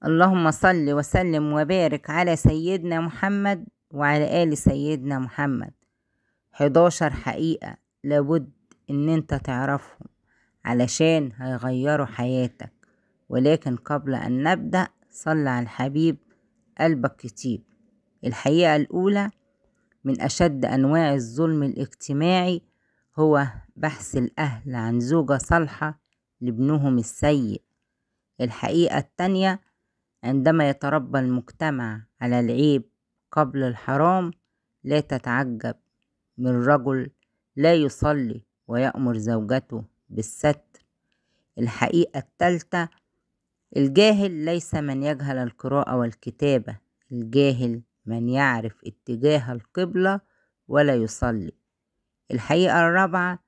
اللهم صل وسلم وبارك على سيدنا محمد وعلى آل سيدنا محمد. 11 حقيقة لابد ان انت تعرفهم علشان هيغيروا حياتك. ولكن قبل ان نبدأ صل على الحبيب قلبك يطيب. الحقيقة الأولى: من أشد أنواع الظلم الاجتماعي هو بحث الأهل عن زوجة صالحة لابنهم السيء. الحقيقة التانية: عندما يتربى المجتمع على العيب قبل الحرام لا تتعجب من رجل لا يصلي ويأمر زوجته بالستر. الحقيقة التالتة: الجاهل ليس من يجهل القراءة والكتابة، الجاهل من يعرف اتجاه القبلة ولا يصلي. الحقيقة الرابعة: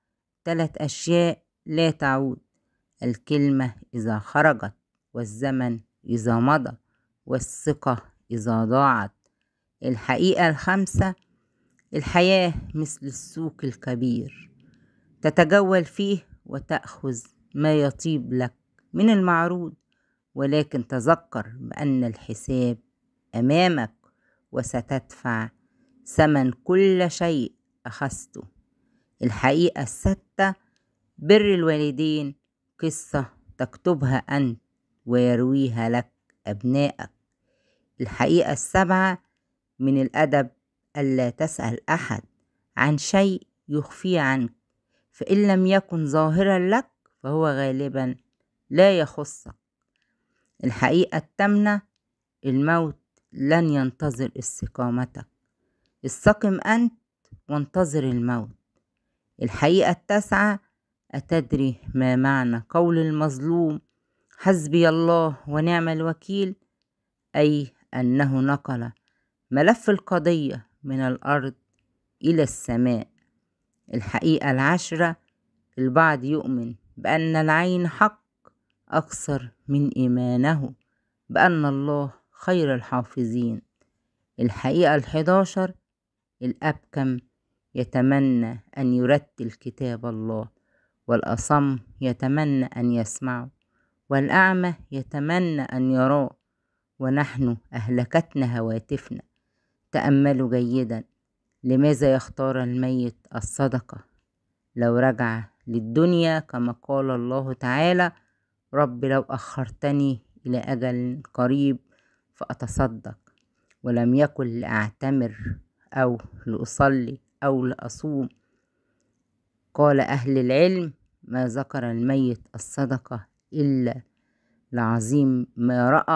3 أشياء لا تعود: الكلمة إذا خرجت، والزمن إذا مضى، والثقة إذا ضاعت. الحقيقة الخامسة: الحياة مثل السوق الكبير، تتجول فيه وتأخذ ما يطيب لك من المعروض، ولكن تذكر بأن الحساب أمامك وستدفع ثمن كل شيء أخذته. الحقيقة الستة: بر الوالدين قصة تكتبها أنت ويرويها لك أبنائك. الحقيقة السبعة: من الأدب ألا تسأل أحد عن شيء يخفيه عنك، فإن لم يكن ظاهرا لك فهو غالبا لا يخصك. الحقيقة الثامنة: الموت لن ينتظر استقامتك، استقم أنت وانتظر الموت. الحقيقة التاسعة: أتدري ما معنى قول المظلوم حسبي الله ونعم الوكيل؟ أي أنه نقل ملف القضية من الأرض إلى السماء. الحقيقة العاشرة: البعض يؤمن بأن العين حق أكثر من إيمانه بأن الله خير الحافظين. الحقيقة ال11: الأبكم يتمنى أن يرتل كتاب الله، والأصم يتمنى أن يسمعه، والأعمى يتمنى أن يراه، ونحن أهلكتنا هواتفنا. تأملوا جيدا، لماذا يختار الميت الصدقة؟ لو رجع للدنيا كما قال الله تعالى: رب لو أخرتني إلى أجل قريب فأتصدق، ولم يكن لأعتمر أو لأصلي أو لأصوم. قال أهل العلم: ما ذكر الميت الصدقة إلا لعظيم ما رأى